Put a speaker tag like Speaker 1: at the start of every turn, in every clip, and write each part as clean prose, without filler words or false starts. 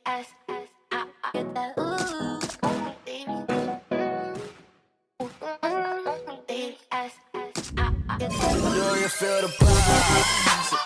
Speaker 1: Do you feel the vibes?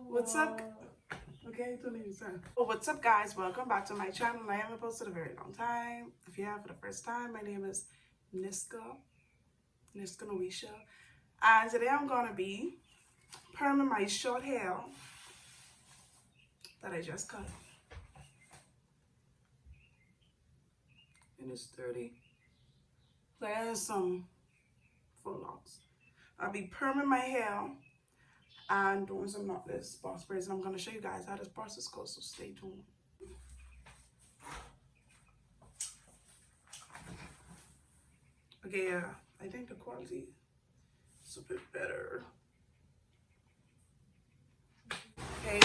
Speaker 2: What's up? Okay, don't even say. Oh, what's up, guys? Welcome back to my channel. I haven't posted a very long time. If you're here for the first time, my name is Niska Noisha, and today I'm gonna be perming my short hair that I just cut. And it's 30. There's some full locks. I'll be perming my hair and doing some knotless braids, and I'm gonna show you guys how this process goes. So stay tuned. Okay, yeah, I think the quality is a bit better. Okay.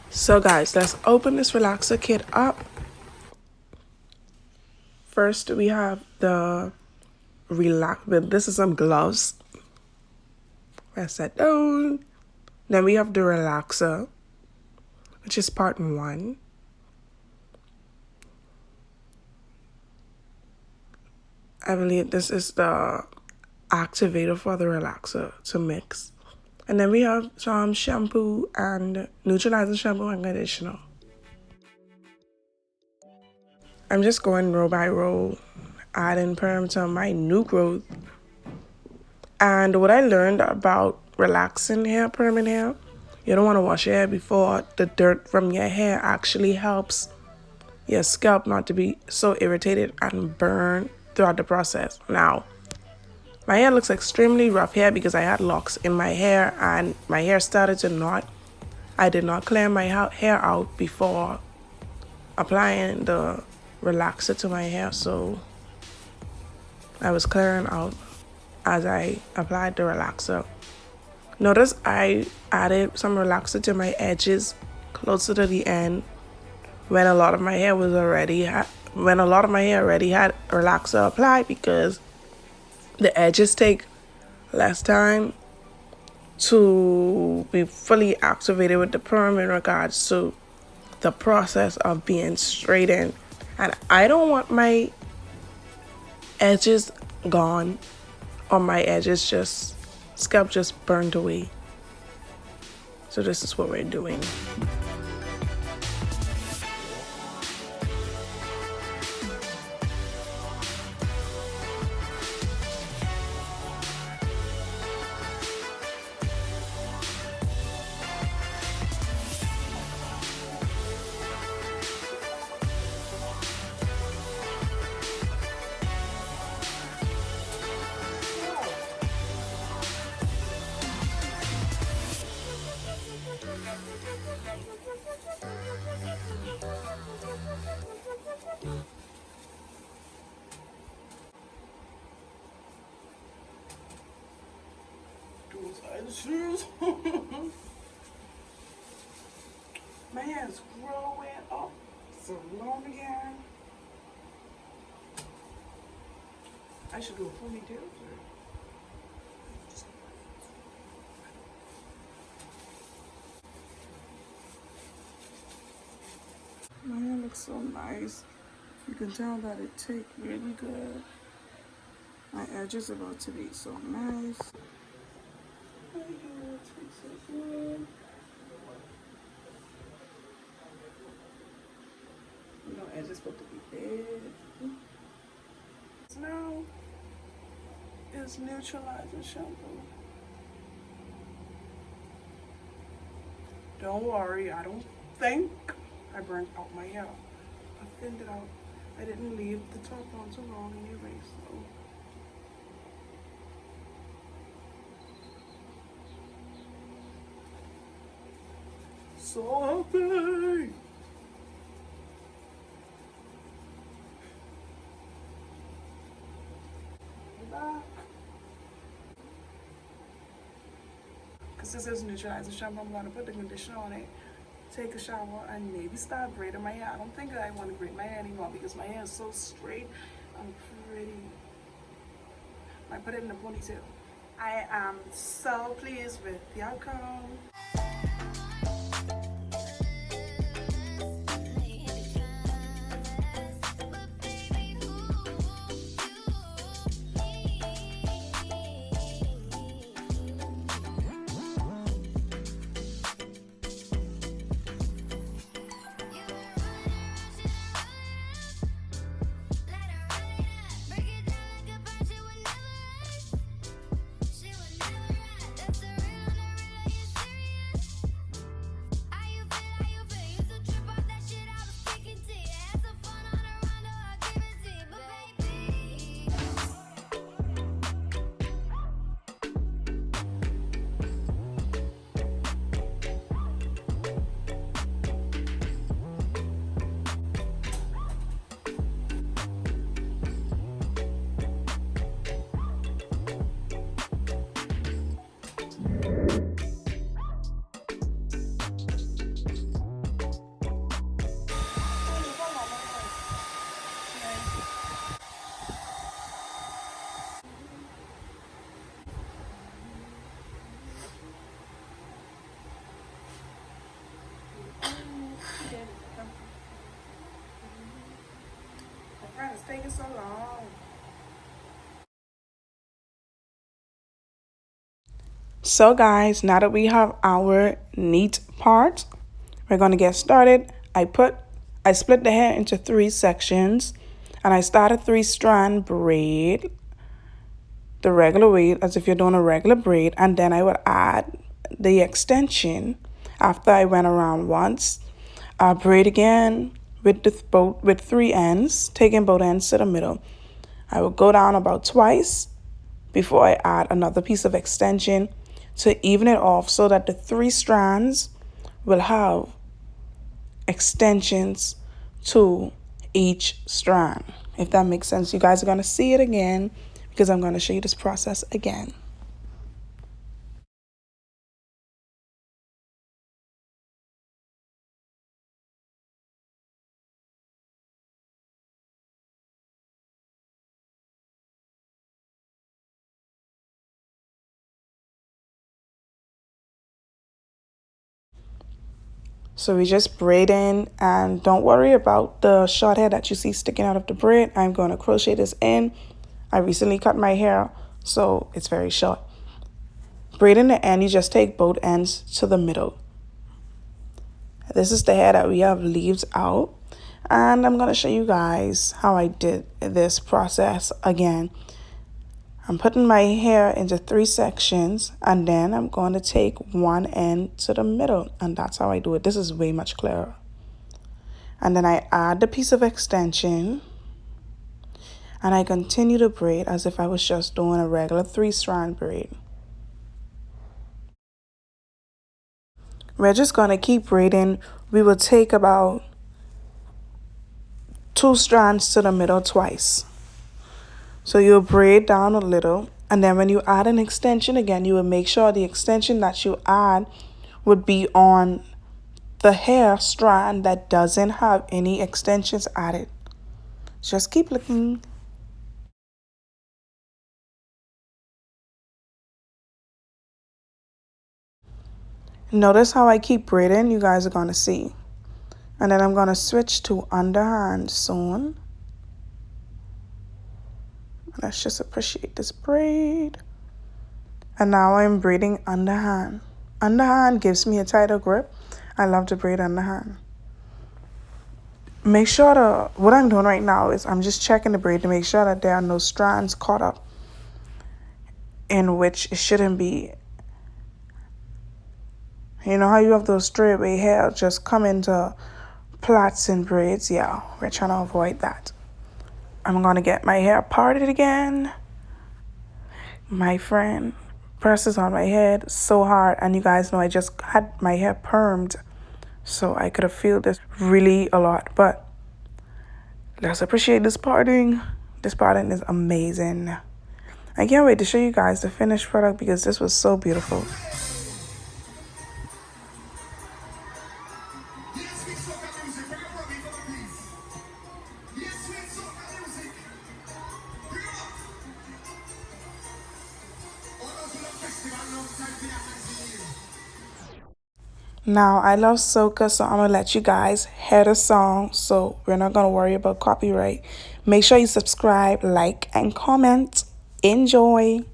Speaker 2: So guys, let's open this relaxer kit up. First we have the this is some gloves. Press that down. Then we have the relaxer, which is part 1. I believe this is the activator for the relaxer to mix. And then we have some shampoo and neutralizing shampoo and conditioner. I'm just going row by row, adding perm to my new growth. And what I learned about relaxing hair, perming hair, you don't want to wash your hair before the dirt from your hair actually helps your scalp not to be so irritated and burn throughout the process. Now, my hair looks extremely rough here because I had locks in my hair and my hair started to knot. I did not clear my hair out before applying the relaxer to my hair, so I was clearing out as I applied the relaxer. Notice I added some relaxer to my edges closer to the end when a lot of my hair already had relaxer applied, because the edges take less time to be fully activated with the perm in regards to the process of being straightened. And I don't want my edges gone or my edges scalp just burned away. So this is what we're doing. My hair is growing up so long again. I should do a ponytail. My hair looks so nice. You can tell that it takes really good. My edge is about to be so nice. My hair takes so good. You know, edge is supposed to be big. Now is neutralizing shampoo. Don't worry, I don't think I burnt out my hair. I thinned it out. I didn't leave the top on too long anyway, so. so happy. Because this is neutralizer shampoo, I'm going to put the conditioner on it, take a shower, and maybe start braiding my hair. I don't think I want to braid my hair anymore because my hair is so straight. I'm pretty. I put it in a ponytail. I am so pleased with the outcome. It's taking so long. So guys, now that we have our neat part, we're going to get started. I split the hair into 3 sections, and I started 3-strand braid the regular way as if you're doing a regular braid, and then I would add the extension after I went around once. I braid again with 3 ends, taking both ends to the middle. I will go down about twice before I add another piece of extension to even it off so that the 3 strands will have extensions to each strand. If that makes sense, you guys are going to see it again because I'm going to show you this process again. So we just braid in, and don't worry about the short hair that you see sticking out of the braid. I'm going to crochet this in. I recently cut my hair, so it's very short. Braid in the end, you just take both ends to the middle. This is the hair that we have leaves out, and I'm going to show you guys how I did this process again. I'm putting my hair into 3 sections, and then I'm going to take one end to the middle, and that's how I do it. This is way much clearer. And then I add the piece of extension, and I continue to braid as if I was just doing a regular 3-strand braid. We're just going to keep braiding. We will take about 2 strands to the middle twice. So you'll braid down a little, and then when you add an extension again, you will make sure the extension that you add would be on the hair strand that doesn't have any extensions added. Just keep looking. Notice how I keep braiding, you guys are going to see. And then I'm going to switch to underhand sewn. Let's just appreciate this braid. And now I'm braiding underhand. Underhand gives me a tighter grip. I love to braid underhand. Make sure what I'm doing right now is I'm just checking the braid to make sure that there are no strands caught up in which it shouldn't be. You know how you have those straightaway hair just come into plaits and braids? Yeah, we're trying to avoid that. I'm going to get my hair parted again. My friend presses on my head so hard, and you guys know I just had my hair permed So I could have feel this really a lot. But let's appreciate this parting. This parting is amazing. I can't wait to show you guys the finished product because this was so beautiful. Now, I love soca, so I'm going to let you guys hear the song, so we're not going to worry about copyright. Make sure you subscribe, like, and comment. Enjoy.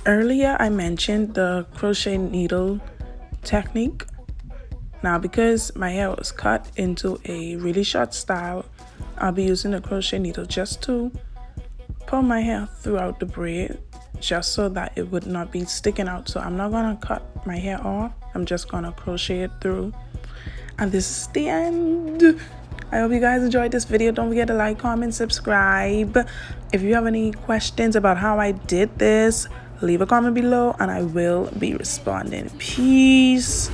Speaker 2: Earlier, I mentioned the crochet needle technique. Now, because my hair was cut into a really short style, I'll be using the crochet needle just to pull my hair throughout the braid, just so that it would not be sticking out. So I'm not gonna cut my hair off. I'm just gonna crochet it through. And this is the end. I hope you guys enjoyed this video. Don't forget to like, comment, subscribe. If you have any questions about how I did this, leave a comment below and I will be responding. Peace.